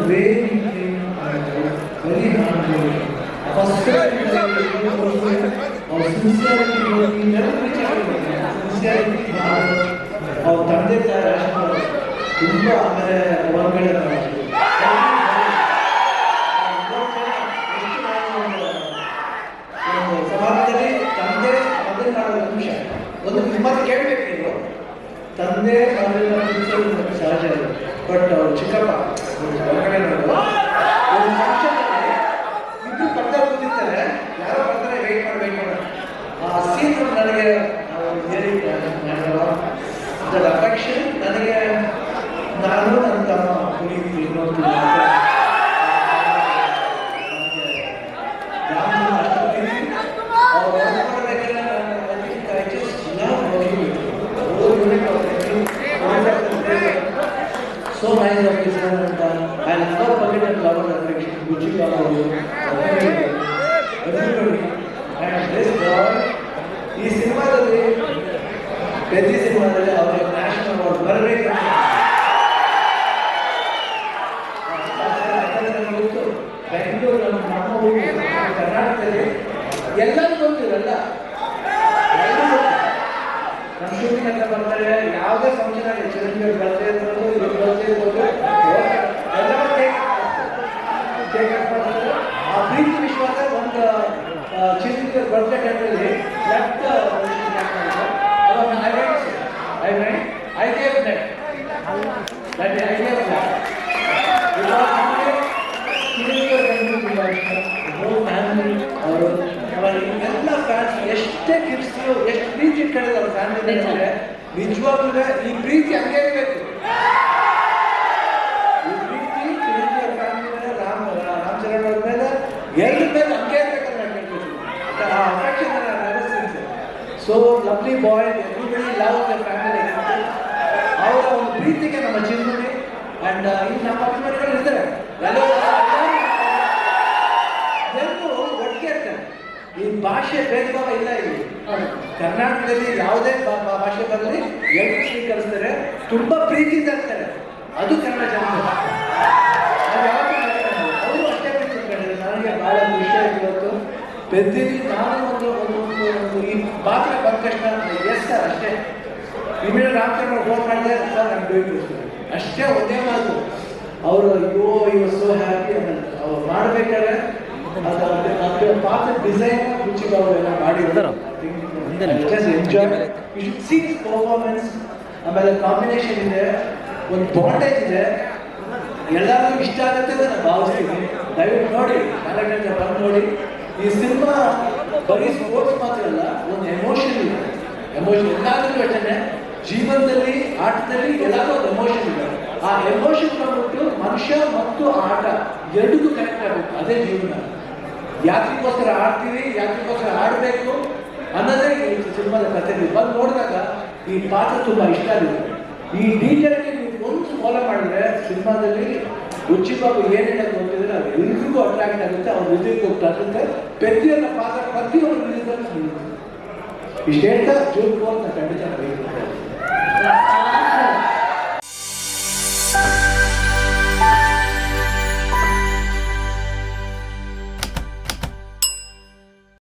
way he came, very humble. First और sincerity he never rejected. Sincerity और ತಂದೆ ತಾಯಿ ಆಶೀರ್ವಾದ ತುಂಬಾ ಆಮೇಲೆ ಹೊರಗಡೆ ಸಮಾಜದಲ್ಲಿ ತಂದೆ ಮಗನ ಅಂಶ ಒಂದು ನಿಮ್ಮಲ್ಲಿ ಕೇಳಬೇಕು ನೀವು ತಂದೆ ಮಗನ ಸಹಜ ಬಟ್ ಚಿಕ್ಕಪ್ಪ ಹೊರಗಡೆ ಒಂದು ಫಂಕ್ಷನಲ್ಲಿ ಇಬ್ರು ಪಕ್ಕ ಕೂತಿರ್ತಾರೆ ಯಾರೋ ಬರ್ತಾರೆ ವೆಯ್ಟ್ ಮಾಡಿ ಆ ಸೀನ್ ನನಗೆ ಅಫೆಕ್ಷನ್ ನನಗೆ ನಾನು ನನ್ನ ತಮ್ಮ ಕುಣಿತೀವಿ so nice of his and I'll never forget that love and affection which you got over everybody and this boy ಈ ಸಿನಿಮಾದಲ್ಲಿ ಪ್ರತಿ ಸಿನಿಮಾದಲ್ಲಿ ಅವರಿಗೆ ನ್ಯಾಷನಲ್ ಅವಾರ್ಡ್ ಬರಬೇಕು ಬೆಂಗಳೂರು ನಮ್ಮ ಊರು ಕರ್ನಾಟಕದಲ್ಲಿ ಎಲ್ಲರೂ ಗೊತ್ತಿರಲ್ಲ ನಮ್ಮ ಶೂಟಿಂಗ್ ಅಂತ ಬರ್ತಾರೆ ಯಾವುದೇ ಫಂಕ್ಷನ್ ಆಗಿ ಚಿರಂಜೀವಿ ಬರ್ತಾ ಇರ್ಬೋದು ಇವ್ರು ಬರ್ತಾ ಇರ್ಬೋದು ಎಲ್ಲ ಆ ಪ್ರೀತಿ ವಿಶ್ವಾಸ ಒಂದು ಚಿರಂಜೀವಿ ಬರ್ತಾ ಟೈಮಲ್ಲಿ left I gave that. I gave that. whole family ಅವರ ಎಲ್ಲ ಫ್ಯಾನ್ಸ್ ಎಷ್ಟೇ ಗಿಫ್ಟ್ಸು ಎಷ್ಟು ಪ್ರೀತಿ ಇಟ್ಕೊಂಡಿದೆ ಅವ್ರ ಫ್ಯಾಮಿಲಿ ಅಂದರೆ ನಿಜವಾಗ್ಲೂ ಈ ಪ್ರೀತಿ ಹಂಗೆ ಇರಬೇಕು. ಈ ಪ್ರೀತಿ ಚಿರಂಜೀವಿ ಫ್ಯಾಮಿಲಿ ಮೇಲೆ ರಾಮಚರಣ್ ಅವ್ರ ಮೇಲೆ ಎಲ್ಲರ ಮೇಲೆ ಹಂಗೆ ಇರ್ಬೇಕಂತ ಹೇಳ್ಬೇಕು. ಆ affection so lovely boy everybody love the family ಅವರ ಒಂದು ಪ್ರೀತಿಗೆ ನಮ್ಮ ಚಿಂತನೆ ಅಂಡ್ ಇಲ್ಲಿ ನಮ್ಮ ಅಭಿಮಾನಿಗಳು ಇರ್ತಾರೆ ಎಲ್ಲರೂ ಒಟ್ಟಿಗೆ ಇರ್ತಾರೆ. ಈ ಭಾಷೆ ಭೇದಭಾವ ಇಲ್ಲ. ಇಲ್ಲಿ ಕರ್ನಾಟಕದಲ್ಲಿ ಯಾವುದೇ ಭಾಷೆ ಬರಲಿ ಎಲ್ಲರೂ ಸ್ವೀಕರಿಸ್ತಾರೆ, ತುಂಬಾ ಪ್ರೀತಿಯಿಂದ ಇರ್ತಾರೆ. ಅದು ಕನ್ನಡ ಜನ ಅವರು ಅಷ್ಟೇ ಪ್ರೀತಿ ಕಂಡಿದ್ದಾರೆ. ನನಗೆ ಬಹಳ ಖುಷಿ ಆಯ್ತು ಇವತ್ತು ಪೆದ್ದಿರಿ ನಾನು ಒಂದು ಈ ಪಾತ್ರ ಬಂದ ತಕ್ಷಣ ಎಸ್ ಸರ್ ಅಷ್ಟೇ ಇಮಿಡಿಯೇಟ್ ರಾಮಚಂದ್ರ ಫೋನ್ ಮಾಡಿದೆ ಸರ್ ನಾನು ಡೂಯಿಂಗ್ ಅಷ್ಟೇ ಒಂದೇ ಮಾತು. ಅವರು ಅಯ್ಯೋ ಇವರು ಸೋ ಹ್ಯಾಪಿ ಅಂತ ಅವ್ರು ಮಾಡಬೇಕಾದ್ರೆ ಅದು ಪಾತ್ರ ಡಿಸೈನ್ ರುಚಿಗೆ ಅವರೆಲ್ಲ ಮಾಡಿದ್ರು. ಪರ್ಫಾರ್ಮೆನ್ಸ್ ಆಮೇಲೆ ಕಾಂಬಿನೇಷನ್ ಇದೆ, ಒಂದು ಬಾಂಡೇಜ್ ಇದೆ, ಎಲ್ಲರಿಗೂ ಇಷ್ಟ ಆಗುತ್ತೆ ಅಂತ ನಾನು ಭಾವಿಸ್ತೀನಿ. ದಯವಿಟ್ಟು ನೋಡಿ, 4 ಗಂಟೆ ಬಂದು ನೋಡಿ. ಈ ಸಿನಿಮಾ ಬರೀ ಸ್ಪೋರ್ಟ್ಸ್ ಮಾತ್ರ ಅಲ್ಲ, ಒಂದು ಎಮೋಷನ್ ಇದೆ. ಎಮೋಷನ್ ಎಲ್ಲಾದ್ರೂ ಅಷ್ಟೇ, ಜೀವನದಲ್ಲಿ ಆಟದಲ್ಲಿ ಎಲ್ಲಾದ್ರೂ ಒಂದು ಎಮೋಷನ್ ಇದೆ. ಆ ಎಮೋಷನ್ ಬಂದ್ಬಿಟ್ಟು ಮನುಷ್ಯ ಮತ್ತು ಆಟ ಎರಡಕ್ಕೂ ಕನೆಕ್ಟ್ ಆಗಬೇಕು. ಅದೇ ಜೀವನ. ಯಾತ್ರಿಗೋಸ್ಕರ ಆಡ್ತೀವಿ, ಯಾತ್ರಿಗೋಸ್ಕರ ಆಡಬೇಕು ಅನ್ನೋದೇ ಈ ಸಿನಿಮಾದ ಕಥೆ. ಬಂದು ನೋಡಿದಾಗ ಈ ಪಾತ್ರ ತುಂಬ ಇಷ್ಟ ಆಗಿದೆ. ಈ ಡೀಟೇಲ್ಗೆ ನೀವು ಒಂದು ಫಾಲೋ ಮಾಡಿದ್ರೆ ಸಿನಿಮಾದಲ್ಲಿ ರುಚಿಬಾಬು ಏನೇನು ಗೊತ್ತಿದ್ರೆ ಅದು ಎಲ್ರಿಗೂ ಅಟ್ರಾಕ್ಟ್ ಆಗುತ್ತೆ. ಅವ್ರ ವಿದ್ಯುತ್ ಗೊತ್ತಾಗುತ್ತೆ. ಪ್ರತಿಯೊಂದು ಪಾತ್ರ ಪ್ರತಿಯೊಂದು ವಿದ್ಯುತ್ ಇಷ್ಟು ಹೇಳ್ತಾ ಜೂನ್ 4 ಖಂಡಿತ ಬರೀತಾರೆ.